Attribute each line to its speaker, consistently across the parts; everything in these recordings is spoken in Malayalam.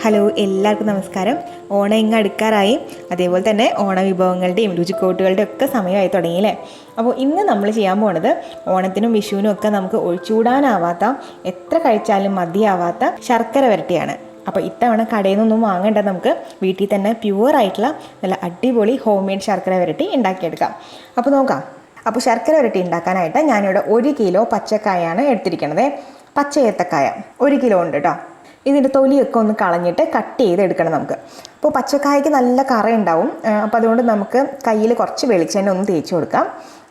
Speaker 1: ഹലോ, എല്ലാവർക്കും നമസ്കാരം. ഓണം ഇങ്ങ് അടുക്കാറായി. അതേപോലെ തന്നെ ഓണവിഭവങ്ങളുടെയും രുചിക്കൂട്ടുകളുടെയും ഒക്കെ സമയമായി തുടങ്ങിയില്ലേ. അപ്പോൾ ഇന്ന് നമ്മൾ ചെയ്യാൻ പോണത് ഓണത്തിനും വിഷുവിനും ഒക്കെ നമുക്ക് ഒഴിച്ചുകൂടാനാവാത്ത, എത്ര കഴിച്ചാലും മതിയാവാത്ത ശർക്കര വരട്ടിയാണ്. അപ്പോൾ ഇത്തവണ കടയിൽ നിന്നൊന്നും വാങ്ങേണ്ട, നമുക്ക് വീട്ടിൽ തന്നെ പ്യുവറായിട്ടുള്ള നല്ല അടിപൊളി ഹോം മെയ്ഡ് ശർക്കര വരട്ടി ഉണ്ടാക്കിയെടുക്കാം. അപ്പോൾ നോക്കാം. അപ്പോൾ ശർക്കര വരട്ടി ഉണ്ടാക്കാനായിട്ട് ഞാനിവിടെ 1 കിലോ പച്ചക്കായാണ് എടുത്തിരിക്കുന്നത്. പച്ച ഏത്തക്കായ 1 കിലോ ഉണ്ട് കേട്ടോ. ഇതിൻ്റെ തൊലിയൊക്കെ ഒന്ന് കളഞ്ഞിട്ട് കട്ട് ചെയ്തെടുക്കണം നമുക്ക്. അപ്പോൾ പച്ചക്കായ്ക്ക് നല്ല കറ ഉണ്ടാവും. അപ്പോൾ അതുകൊണ്ട് നമുക്ക് കയ്യിൽ കുറച്ച് വെളിച്ചെണ്ണ ഒന്ന് തേച്ച് കൊടുക്കാം.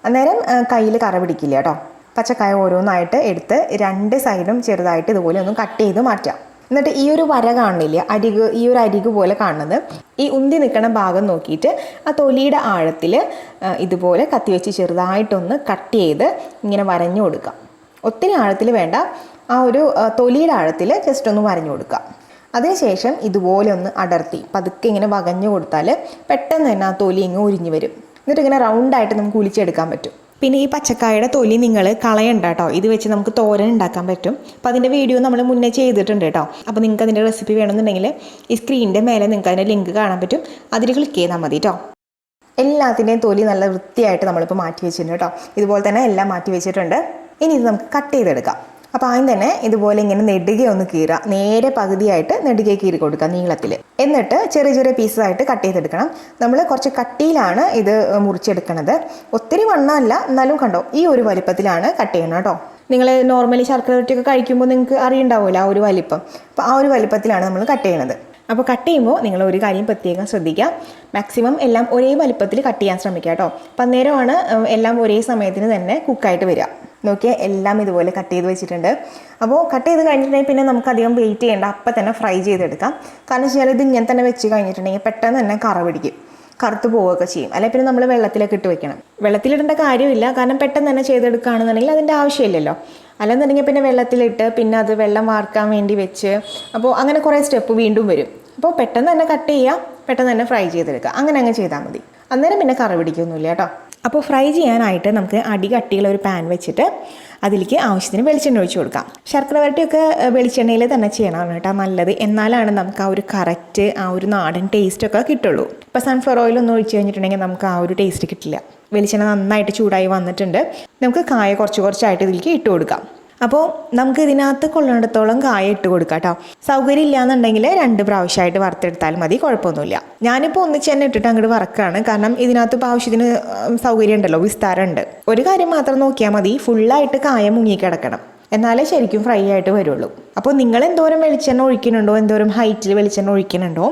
Speaker 1: അന്നേരം കയ്യിൽ കറ പിടിക്കില്ല കേട്ടോ. പച്ചക്കായ ഓരോന്നായിട്ട് എടുത്ത് 2 സൈഡും ചെറുതായിട്ട് ഇതുപോലെ ഒന്ന് കട്ട് ചെയ്ത് മാറ്റാം. എന്നിട്ട് ഈ ഒരു വര കാണുന്നില്ല, ഈ ഒരു അരികു പോലെ കാണുന്നത്, ഈ ഉന്തി നിൽക്കുന്ന ഭാഗം നോക്കിയിട്ട് ആ തൊലിയുടെ ആഴത്തിൽ ഇതുപോലെ കത്തി വെച്ച് ചെറുതായിട്ടൊന്ന് കട്ട് ചെയ്ത് ഇങ്ങനെ വരഞ്ഞു കൊടുക്കാം. ഒത്തിരി ആഴത്തിൽ വേണ്ട, ആ ഒരു തൊലിയുടെ ആഴത്തിൽ ജസ്റ്റ് ഒന്ന് വരഞ്ഞു കൊടുക്കുക. അതിനുശേഷം ഇതുപോലെ ഒന്ന് അടർത്തി പതുക്കെ ഇങ്ങനെ വകഞ്ഞു കൊടുത്താൽ പെട്ടെന്ന് തന്നെ ആ തൊലി ഇങ്ങ് ഉരിഞ്ഞു വരും. എന്നിട്ട് ഇങ്ങനെ റൗണ്ടായിട്ട് നമുക്ക് ഉളിച്ചെടുക്കാൻ പറ്റും. പിന്നെ ഈ പച്ചക്കായുടെ തൊലി നിങ്ങൾ കളയണ്ട കേട്ടോ. ഇത് വെച്ച് നമുക്ക് തോരൻ ഉണ്ടാക്കാൻ പറ്റും. അപ്പോൾ അതിൻ്റെ വീഡിയോ നമ്മൾ മുന്നേ ചെയ്തിട്ടുണ്ട് കേട്ടോ. അപ്പോൾ നിങ്ങൾക്ക് അതിൻ്റെ റെസിപ്പി വേണമെന്നുണ്ടെങ്കിൽ ഈ സ്ക്രീനിൻ്റെ മേലെ നിങ്ങൾക്ക് അതിൻ്റെ ലിങ്ക് കാണാൻ പറ്റും. അതിൽ ക്ലിക്ക് ചെയ്താൽ മതി കേട്ടോ. എല്ലാത്തിൻ്റെയും തൊലി നല്ല വൃത്തിയായിട്ട് നമ്മളിപ്പോൾ മാറ്റി വെച്ചിട്ടുണ്ട് കേട്ടോ. ഇതുപോലെ തന്നെ എല്ലാം മാറ്റി വെച്ചിട്ടുണ്ട്. ഇനി ഇത് നമുക്ക് കട്ട് ചെയ്തെടുക്കാം. അപ്പോൾ ആദ്യം തന്നെ ഇതുപോലെ ഇങ്ങനെ നെടുകെ ഒന്ന് കീറുക. നേരെ പകുതിയായിട്ട് നെടുകെ കീറി കൊടുക്കുക നീളത്തിൽ. എന്നിട്ട് ചെറിയ ചെറിയ പീസായിട്ട് കട്ട് ചെയ്തെടുക്കണം. നമ്മൾ കുറച്ച് കട്ടിയിലാണ് ഇത് മുറിച്ചെടുക്കണത്. ഒത്തിരി വണ്ണമല്ല, എന്നാലും കണ്ടോ ഈ ഒരു വലിപ്പത്തിലാണ് കട്ട് ചെയ്യണം കേട്ടോ. നിങ്ങൾ നോർമലി ശർക്കര വരട്ടിയൊക്കെ കഴിക്കുമ്പോൾ നിങ്ങൾക്ക് അറിയുണ്ടാവില്ല ആ ഒരു വലിപ്പം. അപ്പോൾ ആ ഒരു വലിപ്പത്തിലാണ് നമ്മൾ കട്ട് ചെയ്യണത്. അപ്പോൾ കട്ട് ചെയ്യുമ്പോൾ നിങ്ങൾ ഒരു കാര്യം പ്രത്യേകം ശ്രദ്ധിക്കുക. മാക്സിമം എല്ലാം ഒരേ വലിപ്പത്തിൽ കട്ട് ചെയ്യാൻ ശ്രമിക്കുക കേട്ടോ. അപ്പം അന്നേരമാണ് എല്ലാം ഒരേ സമയത്തിന് തന്നെ കുക്കായിട്ട് വരിക. നോക്കിയാൽ എല്ലാം ഇതുപോലെ കട്ട് ചെയ്ത് വെച്ചിട്ടുണ്ട്. അപ്പോൾ കട്ട് ചെയ്ത് കഴിഞ്ഞിട്ടുണ്ടെങ്കിൽ പിന്നെ നമുക്ക് അധികം വെയിറ്റ് ചെയ്യേണ്ട, അപ്പം തന്നെ ഫ്രൈ ചെയ്തെടുക്കാം. കാരണം വെച്ചാൽ ഇത് ഇങ്ങനെ തന്നെ വെച്ച് കഴിഞ്ഞിട്ടുണ്ടെങ്കിൽ പെട്ടെന്ന് തന്നെ കറ പിടിക്കും, കറുത്ത് പോവുകയൊക്കെ ചെയ്യും. അല്ലെങ്കിൽ പിന്നെ നമ്മൾ വെള്ളത്തിലൊക്കെ ഇട്ട് വെക്കണം. വെള്ളത്തിലിടേണ്ട കാര്യമില്ല, കാരണം പെട്ടെന്ന് തന്നെ ചെയ്തെടുക്കുകയാണെന്നുണ്ടെങ്കിൽ അതിൻ്റെ ആവശ്യമില്ലല്ലോ. അല്ലെന്നുണ്ടെങ്കിൽ പിന്നെ വെള്ളത്തിലിട്ട് പിന്നെ അത് വെള്ളം വാർക്കാൻ വേണ്ടി വെച്ച്, അപ്പോൾ അങ്ങനെ കുറേ സ്റ്റെപ്പ് വീണ്ടും വരും. അപ്പോൾ പെട്ടെന്ന് തന്നെ കട്ട് ചെയ്യുക, പെട്ടെന്ന് തന്നെ ഫ്രൈ ചെയ്തെടുക്കുക. അങ്ങനെ ചെയ്താൽ മതി. അന്നേരം പിന്നെ കറ പിടിക്കൊന്നുമില്ല കേട്ടോ. അപ്പോൾ ഫ്രൈ ചെയ്യാനായിട്ട് നമുക്ക് അടി കട്ടിയുള്ള ഒരു പാൻ വെച്ചിട്ട് അതിലേക്ക് ആവശ്യത്തിന് വെളിച്ചെണ്ണ ഒഴിച്ച് കൊടുക്കാം. ശർക്കര വരട്ടിയൊക്കെ വെളിച്ചെണ്ണയിൽ തന്നെ ചെയ്യണം കേട്ടോ, നല്ലത്. എന്നാലാണ് നമുക്ക് ആ ഒരു കറക്റ്റ് ആ ഒരു നാടൻ ടേസ്റ്റൊക്കെ കിട്ടുള്ളൂ. ഇപ്പോൾ സൺഫ്ലവർ ഓയിലൊന്നും ഒഴിച്ച് കഴിഞ്ഞിട്ടുണ്ടെങ്കിൽ നമുക്ക് ആ ഒരു ടേസ്റ്റ് കിട്ടില്ല. വെളിച്ചെണ്ണ നന്നായിട്ട് ചൂടായി വന്നിട്ടുണ്ട്. നമുക്ക് കായ കുറച്ചായിട്ട് ഇതിലേക്ക് ഇട്ട് കൊടുക്കാം. അപ്പോൾ നമുക്ക് ഇതിനകത്ത് കൊള്ളിടത്തോളം കായ ഇട്ട് കൊടുക്കാം കേട്ടോ. സൗകര്യം ഇല്ലയെന്നുണ്ടെങ്കിൽ 2 പ്രാവശ്യമായിട്ട് വറുത്തെടുത്താൽ മതി, കുഴപ്പമൊന്നുമില്ല. ഞാനിപ്പോൾ ഒന്നിച്ച് തന്നെ ഇട്ടിട്ട് അങ്ങോട്ട് വറക്കുകയാണ്. കാരണം ഇതിനകത്ത് ഇപ്പോൾ ആവശ്യത്തിന് സൗകര്യം ഉണ്ടല്ലോ, വിസ്താരമുണ്ട്. ഒരു കാര്യം മാത്രം നോക്കിയാൽ മതി, ഫുള്ളായിട്ട് കായ മുങ്ങിക്കിടക്കണം, എന്നാലേ ശരിക്കും ഫ്രൈ ആയിട്ട് വരുള്ളൂ. അപ്പോൾ നിങ്ങൾ എന്തോരം വെളിച്ചെണ്ണ ഒഴിക്കുന്നുണ്ടോ, എന്തോരം ഹൈറ്റിൽ വെളിച്ചെണ്ണ ഒഴിക്കുന്നുണ്ടോ,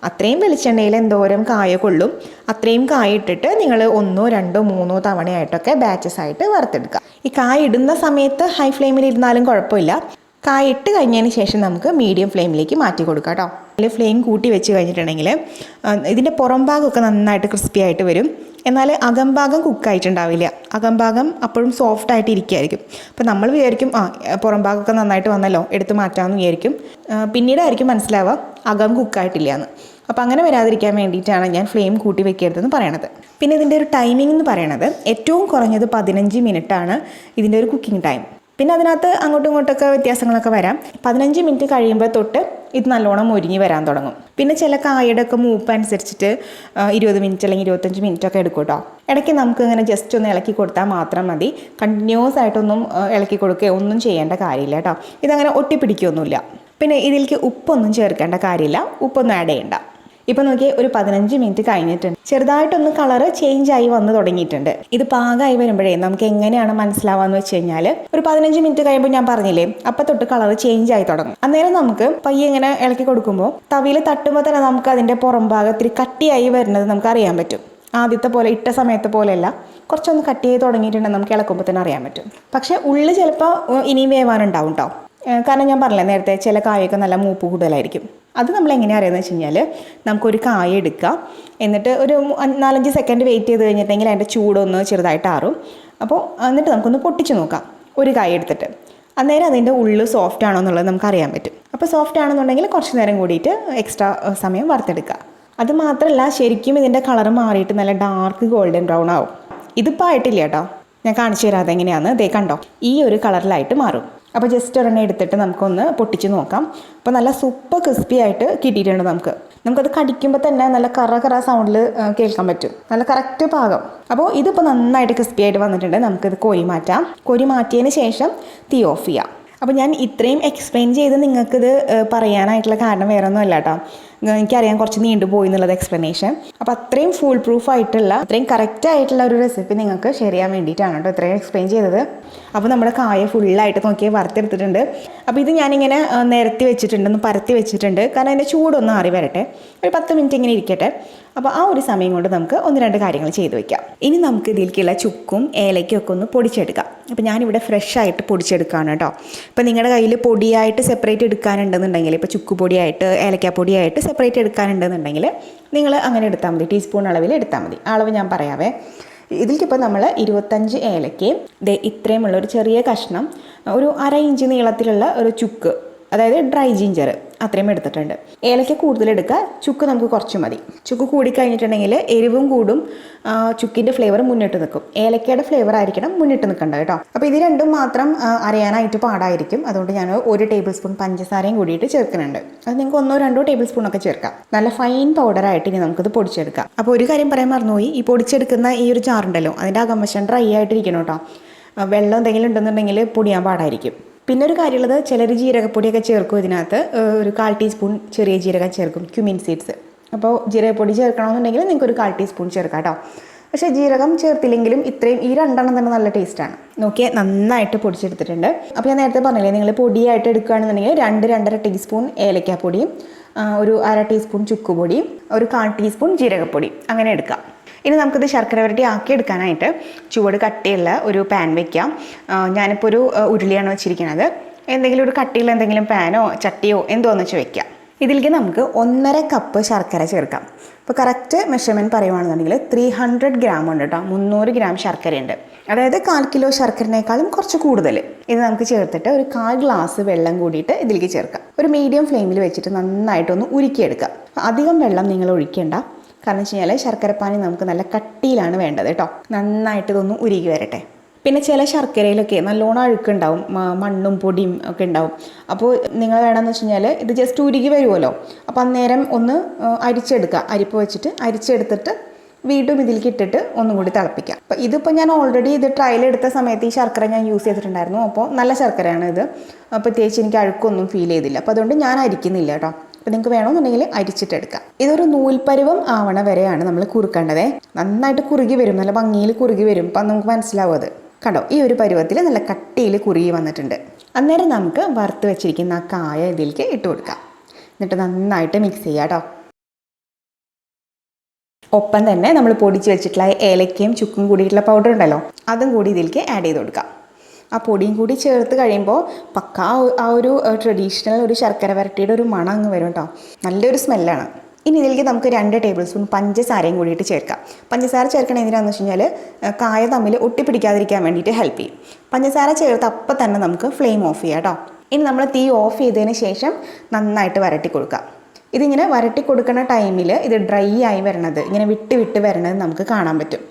Speaker 1: അത്രയും വെളിച്ചെണ്ണയിൽ എന്തോരം കായ കൊള്ളും, അത്രയും കായ ഇട്ടിട്ട് നിങ്ങൾ 1, 2, 3 തവണയായിട്ടൊക്കെ ബാച്ചസ് ആയിട്ട് വറുത്തെടുക്കുക. ഈ കായ ഇടുന്ന സമയത്ത് ഹൈ ഫ്ലെയിമിൽ ഇരുന്നാലും കുഴപ്പമില്ല. കായ ഇട്ട് കഴിഞ്ഞതിന് ശേഷം നമുക്ക് മീഡിയം ഫ്ലെയിമിലേക്ക് മാറ്റി കൊടുക്കാം കേട്ടോ. അതിൽ ഫ്ലെയിം കൂട്ടി വെച്ച് കഴിഞ്ഞിട്ടുണ്ടെങ്കിൽ ഇതിൻ്റെ പുറം ഭാഗമൊക്കെ നന്നായിട്ട് ക്രിസ്പി ആയിട്ട് വരും. എന്നാൽ അകംഭാഗം കുക്കായിട്ടുണ്ടാവില്ല. അകംഭാഗം അപ്പോഴും സോഫ്റ്റായിട്ട് ഇരിക്കുമായിരിക്കും. അപ്പോൾ നമ്മൾ വിചാരിക്കും പുറം ഭാഗമൊക്കെ നന്നായിട്ട് വന്നല്ലോ, എടുത്ത് മാറ്റാമെന്ന് വിചാരിക്കും. പിന്നീടായിരിക്കും മനസ്സിലാവുക അകം കുക്കായിട്ടില്ല എന്ന്. അപ്പോൾ അങ്ങനെ വരാതിരിക്കാൻ വേണ്ടിയിട്ടാണ് ഞാൻ ഫ്ലെയിം കൂട്ടി വെക്കരുതെന്ന് പറയണത്. പിന്നെ ഇതിൻ്റെ ഒരു ടൈമിംഗ് എന്ന് പറയണത് ഏറ്റവും കുറഞ്ഞത് 15 മിനിറ്റാണ് ഇതിൻ്റെ ഒരു കുക്കിംഗ് ടൈം. പിന്നെ അതിനകത്ത് അങ്ങോട്ടും ഇങ്ങോട്ടൊക്കെ വ്യത്യാസങ്ങളൊക്കെ വരാം. 15 മിനിറ്റ് കഴിയുമ്പോൾ തൊട്ട് ഇത് നല്ലോണം മൊരിഞ്ഞ് വരാൻ തുടങ്ങും. പിന്നെ ചില കായയുടെ ഒക്കെ മൂപ്പ് അനുസരിച്ചിട്ട് 20 മിനിറ്റ് അല്ലെങ്കിൽ 25 മിനിറ്റ് ഒക്കെ എടുക്കും കേട്ടോ. ഇടയ്ക്ക് നമുക്ക് ഇങ്ങനെ ജസ്റ്റ് ഒന്ന് ഇളക്കി കൊടുത്താൽ മാത്രം മതി. കണ്ടിന്യൂസ് ആയിട്ടൊന്നും ഇളക്കി കൊടുക്കുകയോ ഒന്നും ചെയ്യേണ്ട കാര്യമില്ല കേട്ടോ. ഇതങ്ങനെ ഒട്ടിപ്പിടിക്കുകയൊന്നുമില്ല. പിന്നെ ഇതിലേക്ക് ഉപ്പൊന്നും ചേർക്കേണ്ട കാര്യമില്ല, ഉപ്പൊന്നും ആഡ് ചെയ്യണ്ട. ഇപ്പോൾ നോക്കി ഒരു 15 മിനിറ്റ് കഴിഞ്ഞിട്ടുണ്ട്. ചെറുതായിട്ടൊന്ന് കളറ് ചേഞ്ച് ആയി വന്ന് തുടങ്ങിയിട്ടുണ്ട്. ഇത് പാകമായി വരുമ്പോഴേ നമുക്ക് എങ്ങനെയാണ് മനസ്സിലാവാന്ന് വെച്ച് കഴിഞ്ഞാൽ, ഒരു 15 മിനിറ്റ് കഴിയുമ്പോൾ ഞാൻ പറഞ്ഞില്ലേ, അപ്പം തൊട്ട് കളറ് ചേഞ്ച് ആയി തുടങ്ങും. അന്നേരം നമുക്ക് പയ്യെ ഇങ്ങനെ ഇളക്കി കൊടുക്കുമ്പോൾ തവിയിൽ തട്ടുമ്പോൾ തന്നെ നമുക്ക് അതിൻ്റെ പുറം ഭാഗത്തിൽ കട്ടിയായി വരുന്നത് നമുക്ക് അറിയാൻ പറ്റും. ആദ്യത്തെ പോലെ ഇട്ട സമയത്തെ പോലെയല്ല, കുറച്ചൊന്ന് കട്ടി ചെയ്ത് തുടങ്ങിയിട്ടുണ്ടെങ്കിൽ നമുക്ക് ഇളക്കുമ്പോൾ തന്നെ അറിയാൻ പറ്റും. പക്ഷേ ഉള്ളിൽ ചിലപ്പോൾ ഇനിയും വേവാനുണ്ടാവും കേട്ടോ. കാരണം ഞാൻ പറഞ്ഞില്ലേ നേരത്തെ, ചില കായൊക്കെ നല്ല മൂപ്പ് കൂടുതലായിരിക്കും. അത് നമ്മൾ എങ്ങനെയാണ് അറിയുന്നത് വെച്ച് കഴിഞ്ഞാൽ, നമുക്കൊരു കായ എടുക്കുക, എന്നിട്ട് ഒരു 4-5 സെക്കൻഡ് വെയിറ്റ് ചെയ്ത് കഴിഞ്ഞിട്ടുണ്ടെങ്കിൽ അതിൻ്റെ ചൂടൊന്ന് ചെറുതായിട്ട് ആറും. അപ്പോൾ എന്നിട്ട് നമുക്കൊന്ന് പൊട്ടിച്ച് നോക്കാം ഒരു കായ എടുത്തിട്ട്. അന്നേരം അതിൻ്റെ ഉള്ളിൽ സോഫ്റ്റ് ആണോ എന്നുള്ളത് നമുക്ക് അറിയാൻ പറ്റും. അപ്പോൾ സോഫ്റ്റ് ആണെന്നുണ്ടെങ്കിൽ കുറച്ച് നേരം കൂടിയിട്ട് എക്സ്ട്രാ സമയം വറുത്തെടുക്കുക. അത് മാത്രമല്ല, ശരിക്കും ഇതിൻ്റെ കളർ മാറിയിട്ട് നല്ല ഡാർക്ക് ഗോൾഡൻ ബ്രൗൺ ആവും. ഇതിപ്പോൾ ആയിട്ടില്ല കേട്ടോ, ഞാൻ കാണിച്ചു തരാം അതെങ്ങനെയാണെന്ന്. ദേ കണ്ടോ, ഈ ഒരു കളറിലായിട്ട് മാറും. അപ്പോൾ ജസ്റ്റ് ഒരെണ്ണം എടുത്തിട്ട് നമുക്കൊന്ന് പൊട്ടിച്ച് നോക്കാം. അപ്പോൾ നല്ല സൂപ്പർ ക്രിസ്പി ആയിട്ട് കിട്ടിയിട്ടുണ്ട്. നമുക്കത് കടിക്കുമ്പോൾ തന്നെ നല്ല കറ സൗണ്ടിൽ കേൾക്കാൻ പറ്റും. നല്ല കറക്റ്റ് പാകം. അപ്പോൾ ഇതിപ്പോൾ നന്നായിട്ട് ക്രിസ്പി ആയിട്ട് വന്നിട്ടുണ്ട്. നമുക്കിത് കോരി മാറ്റാം. കോരി മാറ്റിയതിന് ശേഷം തീ ഓഫ് ചെയ്യാം. അപ്പോൾ ഞാൻ ഇത്രയും എക്സ്പ്ലെയിൻ ചെയ്ത് നിങ്ങൾക്കിത് പറയാനായിട്ടുള്ള കാരണം വേറെ ഒന്നും അല്ല കേട്ടോ. എനിക്കറിയാം കുറച്ച് നീണ്ടുപോയി എന്നുള്ളത് എക്സ്പ്ലനേഷൻ. അപ്പോൾ അത്രയും ഫുൾ പ്രൂഫ് ആയിട്ടുള്ള അത്രയും കറക്റ്റ് ആയിട്ടുള്ള ഒരു റെസിപ്പി നിങ്ങൾക്ക് ഷെയർ ചെയ്യാൻ വേണ്ടിയിട്ടാണ് കേട്ടോ ഇത്രയും എക്സ്പ്ലെയിൻ ചെയ്തത്. അപ്പോൾ നമ്മുടെ കായ ഫുള്ളായിട്ട് നോക്കി വറുത്തെടുത്തിട്ടുണ്ട്. അപ്പോൾ ഇത് ഞാനിങ്ങനെ നിരത്തി വെച്ചിട്ടുണ്ട്, ഒന്ന് പരത്തി വെച്ചിട്ടുണ്ട്. കാരണം അതിൻ്റെ ചൂടൊന്ന് ആറി വരട്ടെ, ഒരു 10 മിനിറ്റ് ഇങ്ങനെ ഇരിക്കട്ടെ. അപ്പോൾ ആ ഒരു സമയം കൊണ്ട് നമുക്ക് 1-2 കാര്യങ്ങൾ ചെയ്ത് വെക്കാം. ഇനി നമുക്ക് ഇതിലേക്കുള്ള ചുക്കും ഏലയ്ക്കും ഒക്കെ ഒന്ന് പൊടിച്ചെടുക്കാം. അപ്പോൾ ഞാനിവിടെ ഫ്രഷ് ആയിട്ട് പൊടിച്ചെടുക്കുകയാണ് കേട്ടോ. ഇപ്പോൾ നിങ്ങളുടെ കയ്യിൽ പൊടിയായിട്ട് സെപ്പറേറ്റ് എടുക്കാനുണ്ടെന്നുണ്ടെങ്കിൽ, ഇപ്പോൾ ചുക്ക് പൊടിയായിട്ട് ഏലക്കാപ്പൊടിയായിട്ട് സെപ്പറേറ്റ് എടുക്കാനുണ്ടെന്നുണ്ടെങ്കിൽ നിങ്ങൾ അങ്ങനെ എടുത്താൽ മതി. ടീസ്പൂൺ അളവിൽ എടുത്താൽ മതി. അളവ് ഞാൻ പറയാവേ. ഇതിലേക്കിപ്പോൾ നമ്മൾ 25 ഏലക്കയും ഇത്രയുമുള്ള ഒരു ചെറിയ കഷ്ണം, ഒരു 1/2 ഇഞ്ച് നീളത്തിലുള്ള ഒരു ചുക്ക്, അതായത് ഡ്രൈ ജിഞ്ചർ അത്രയും എടുത്തിട്ടുണ്ട്. ഏലക്ക കൂടുതൽ എടുക്കുക, ചുക്ക് നമുക്ക് കുറച്ച് മതി. ചുക്ക് കൂടിക്കഴിഞ്ഞിട്ടുണ്ടെങ്കിൽ എരിവും കൂടും, ചുക്കിൻ്റെ ഫ്ലേവർ മുന്നിട്ട് നിൽക്കും. ഏലക്കയുടെ ഫ്ലേവർ ആയിരിക്കണം മുന്നിട്ട് നിൽക്കേണ്ടത് കേട്ടോ. അപ്പോൾ ഇത് രണ്ടും മാത്രം അറിയാനായിട്ട് പാടായിരിക്കും. അതുകൊണ്ട് ഞാൻ 1 ടേബിൾ സ്പൂൺ പഞ്ചസാരയും കൂടിയിട്ട് ചേർക്കുന്നുണ്ട്. അത് നിങ്ങൾക്ക് 1-2 ടേബിൾ സ്പൂൺ ഒക്കെ ചേർക്കാം. നല്ല ഫൈൻ പൗഡറായിട്ട് ഇനി നമുക്കിത് പൊടിച്ചെടുക്കാം. അപ്പോൾ ഒരു കാര്യം പറയാൻ മറന്നുപോയി, ഈ പൊടിച്ചെടുക്കുന്ന ഈ ഒരു ജാറുണ്ടല്ലോ അതിൻ്റെ അകംവശം ഡ്രൈ ആയിട്ടിരിക്കണം കേട്ടോ. വെള്ളം എന്തെങ്കിലും ഉണ്ടെന്നുണ്ടെങ്കിൽ പൊടിയാൻ പാടായിരിക്കും. പിന്നെ ഒരു കാര്യമുള്ളത്, ചിലർ ജീരകപ്പൊടിയൊക്കെ ചേർക്കും ഇതിനകത്ത്. ഒരു 1/4 ടീസ്പൂൺ ചെറിയ ജീരകം ചേർക്കും, ക്യുമിൻ സീഡ്സ്. അപ്പോൾ ജീരകപ്പൊടി ചേർക്കണമെന്നുണ്ടെങ്കിൽ നിങ്ങൾക്ക് ഒരു 1/4 ടീസ്പൂൺ ചേർക്കാം കേട്ടോ. പക്ഷേ ജീരകം ചേർത്തില്ലെങ്കിലും ഇത്രയും ഈ 2 എണ്ണം തന്നെ നല്ല ടേസ്റ്റാണ്. നോക്കിയാൽ നന്നായിട്ട് പൊടിച്ചെടുത്തിട്ടുണ്ട്. അപ്പോൾ ഞാൻ നേരത്തെ പറഞ്ഞില്ലേ, നിങ്ങൾ പൊടിയായിട്ട് എടുക്കുകയാണെന്നുണ്ടെങ്കിൽ 2-2.5 ടീസ്പൂൺ ഏലക്കാപ്പൊടിയും ഒരു 1/2 ടീസ്പൂൺ ചുക്കുപൊടിയും ഒരു 1/4 ടീസ്പൂൺ ജീരകപ്പൊടി അങ്ങനെ എടുക്കാം. ഇനി നമുക്കിത് ശർക്കര വരട്ടി ആക്കി എടുക്കാനായിട്ട് ചുവട് കട്ടിയുള്ള ഒരു പാൻ വയ്ക്കാം. ഞാനിപ്പോൾ ഒരു ഉരുളിയാണ് വെച്ചിരിക്കുന്നത്. എന്തെങ്കിലും ഒരു കട്ടിയുള്ള എന്തെങ്കിലും പാനോ ചട്ടിയോ എന്തോന്ന് വെച്ച് വെക്കാം. ഇതിലേക്ക് നമുക്ക് 1.5 കപ്പ് ശർക്കര ചേർക്കാം. ഇപ്പോൾ കറക്റ്റ് മെഷർമെൻറ്റ് പറയുകയാണെന്നുണ്ടെങ്കിൽ 300 ഗ്രാം ഉണ്ട് കേട്ടോ. 300 ഗ്രാം ശർക്കരയുണ്ട്. അതായത് 1/4 കിലോ ശർക്കരനേക്കാളും കുറച്ച് കൂടുതൽ. ഇത് നമുക്ക് ചേർത്തിട്ട് ഒരു 1/4 ഗ്ലാസ് വെള്ളം കൂടിയിട്ട് ഇതിലേക്ക് ചേർക്കാം. ഒരു മീഡിയം ഫ്ലെയിമിൽ വെച്ചിട്ട് നന്നായിട്ടൊന്ന് ഉരുക്കിയെടുക്കാം. അധികം വെള്ളം നിങ്ങൾ ഒഴിക്കേണ്ട. കാരണം വെച്ച് കഴിഞ്ഞാൽ ശർക്കരപ്പാനി നമുക്ക് നല്ല കട്ടിയിലാണ് വേണ്ടത് കേട്ടോ. നന്നായിട്ട് ഇതൊന്ന് ഉരുകി വരട്ടെ. പിന്നെ ചില ശർക്കരയിലൊക്കെ നല്ലോണം അഴുക്കുണ്ടാവും, മണ്ണും പൊടിയും ഒക്കെ ഉണ്ടാവും. അപ്പോൾ നിങ്ങൾ വേണമെന്ന് വെച്ച് കഴിഞ്ഞാൽ ഇത് ജസ്റ്റ് ഉരുകി വരുമല്ലോ, അപ്പോൾ അന്നേരം ഒന്ന് അരിച്ചെടുക്കുക. അരിപ്പ് വെച്ചിട്ട് അരിച്ചെടുത്തിട്ട് വീണ്ടും ഇതിലേക്ക് ഇട്ടിട്ട് ഒന്നും കൂടി തിളപ്പിക്കാം. അപ്പോൾ ഇതിപ്പോൾ ഞാൻ ഓൾറെഡി ഇത് ട്രയൽ എടുത്ത സമയത്ത് ഈ ശർക്കര ഞാൻ യൂസ് ചെയ്തിട്ടുണ്ടായിരുന്നു. അപ്പോൾ നല്ല ശർക്കരയാണ് ഇത്. പ്രത്യേകിച്ച് എനിക്ക് അഴുക്കൊന്നും ഫീൽ ചെയ്തില്ല. അപ്പോൾ അതുകൊണ്ട് ഞാൻ അരിക്കുന്നില്ല കേട്ടോ. അപ്പോൾ നിങ്ങൾക്ക് വേണമെന്നുണ്ടെങ്കിൽ അരിച്ചിട്ടെടുക്കാം. ഇതൊരു നൂൽപ്പരുവം ആവണ വരെയാണ് നമ്മൾ കുറുക്കേണ്ടത്. നന്നായിട്ട് കുറുകി വരും, നല്ല ഭംഗിയിൽ കുറുകി വരും. അപ്പം നമുക്ക് മനസ്സിലാവും അത്. കണ്ടോ, ഈ ഒരു പരുവത്തിൽ നല്ല കട്ടിയിൽ കുറുകി വന്നിട്ടുണ്ട്. അന്നേരം നമുക്ക് വറുത്ത് വെച്ചിരിക്കുന്ന ആ കായ ഇതിലേക്ക് ഇട്ട് കൊടുക്കാം. എന്നിട്ട് നന്നായിട്ട് മിക്സ് ചെയ്യാം കേട്ടോ. ഒപ്പം തന്നെ നമ്മൾ പൊടിച്ച് വെച്ചിട്ടുള്ള ഏലക്കയും ചുക്കും കൂടിയിട്ടുള്ള പൗഡർ ഉണ്ടല്ലോ, അതും കൂടി ഇതിലേക്ക് ആഡ് ചെയ്ത് കൊടുക്കാം. ആ പൊടിയും കൂടി ചേർത്ത് കഴിയുമ്പോൾ പക്ക ആ ഒരു ട്രഡീഷണൽ ഒരു ശർക്കര വരട്ടിയുടെ ഒരു മണം അങ്ങ് വരും കേട്ടോ. നല്ലൊരു സ്മെല്ലാണ്. ഇനി ഇതിലേക്ക് നമുക്ക് 2 ടേബിൾ സ്പൂൺ പഞ്ചസാരയും കൂടിയിട്ട് ചേർക്കാം. പഞ്ചസാര ചേർക്കണ എന്തിനാണെന്ന് വെച്ച് കഴിഞ്ഞാൽ കായ തമ്മിൽ ഒട്ടിപ്പിടിക്കാതിരിക്കാൻ വേണ്ടിയിട്ട് ഹെൽപ്പ് ചെയ്യും. പഞ്ചസാര ചേർത്ത് അപ്പം തന്നെ നമുക്ക് ഫ്ലെയിം ഓഫ് ചെയ്യാം കേട്ടോ. ഇനി നമ്മൾ തീ ഓഫ് ചെയ്തതിന് ശേഷം നന്നായിട്ട് വരട്ടി കൊടുക്കാം. ഇതിങ്ങനെ വരട്ടി കൊടുക്കുന്ന ടൈമിൽ ഇത് ഡ്രൈ ആയി വരണത്, ഇങ്ങനെ വിട്ട് വരണത് നമുക്ക് കാണാൻ പറ്റും.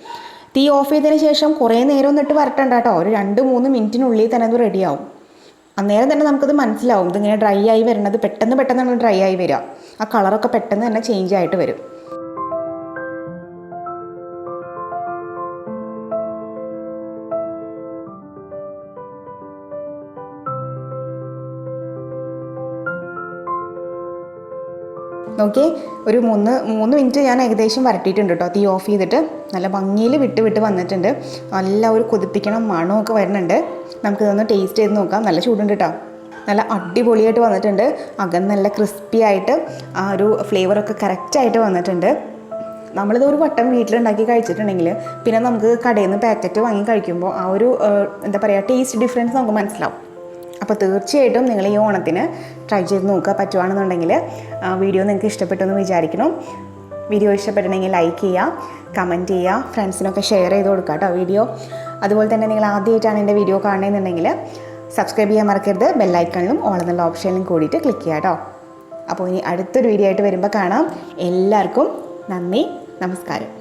Speaker 1: തീ ഓഫ് ചെയ്തതിന് ശേഷം കുറേ നേരം ഒന്നിട്ട് വരട്ടണ്ട കേട്ടോ. ഒരു 2-3 മിനിറ്റിനുള്ളിൽ തന്നെ അത് റെഡിയാവും. അന്നേരം തന്നെ നമുക്കത് മനസ്സിലാവും ഇതിങ്ങനെ ഡ്രൈ ആയി വരുന്നത്. പെട്ടെന്ന് ഡ്രൈ ആയി വരിക. ആ കളറൊക്കെ പെട്ടെന്ന് തന്നെ ചേഞ്ച് ആയിട്ട് വരും. നോക്കിയേ, ഒരു 3 മിനിറ്റ് ഞാൻ ഏകദേശം വരട്ടിയിട്ടുണ്ട് കേട്ടോ. തീ ഓഫ് ചെയ്തിട്ട് നല്ല ഭംഗിയിൽ വിട്ട് വന്നിട്ടുണ്ട്. നല്ല ഒരു കൊതിപ്പിക്കണം മണമൊക്കെ വരുന്നുണ്ട്. നമുക്കിതൊന്ന് ടേസ്റ്റ് ചെയ്ത് നോക്കാം. നല്ല ചൂടുണ്ട് കേട്ടോ. നല്ല അടിപൊളിയായിട്ട് വന്നിട്ടുണ്ട്. അകം നല്ല ക്രിസ്പി ആയിട്ട് ആ ഒരു ഫ്ലേവറൊക്കെ കറക്റ്റായിട്ട് വന്നിട്ടുണ്ട്. നമ്മളിത് ഒരു വട്ടം വീട്ടിലുണ്ടാക്കി കഴിച്ചിട്ടുണ്ടെങ്കിൽ പിന്നെ നമുക്ക് കടയിൽ നിന്ന് പാക്കറ്റ് വാങ്ങി കഴിക്കുമ്പോൾ ആ ഒരു എന്താ പറയുക ടേസ്റ്റ് ഡിഫറൻസ് നമുക്ക് മനസ്സിലാവും. അപ്പോൾ തീർച്ചയായിട്ടും നിങ്ങൾ ഈ ഓണത്തിന് ട്രൈ ചെയ്ത് നോക്കുക. പറ്റുവാണെന്നുണ്ടെങ്കിൽ വീഡിയോ നിങ്ങൾക്ക് ഇഷ്ടപ്പെട്ടെന്ന് വിചാരിക്കണം. വീഡിയോ ഇഷ്ടപ്പെട്ടിട്ടുണ്ടെങ്കിൽ ലൈക്ക് ചെയ്യുക, കമൻറ്റ് ചെയ്യുക, ഫ്രണ്ട്സിനൊക്കെ ഷെയർ ചെയ്ത് കൊടുക്കുക കേട്ടോ വീഡിയോ. അതുപോലെ തന്നെ നിങ്ങൾ ആദ്യമായിട്ടാണ് എൻ്റെ വീഡിയോ കാണുന്നതെന്നുണ്ടെങ്കിൽ സബ്സ്ക്രൈബ് ചെയ്യാൻ മറക്കരുത്. ബെല്ലൈക്കണിലും ഓൾ എന്നുള്ള ഓപ്ഷനിലും കൂടിയിട്ട് ക്ലിക്ക് ചെയ്യുക കേട്ടോ. അപ്പോൾ ഇനി അടുത്തൊരു വീഡിയോ ആയിട്ട് വരുമ്പോൾ കാണാം. എല്ലാവർക്കും നന്ദി, നമസ്കാരം.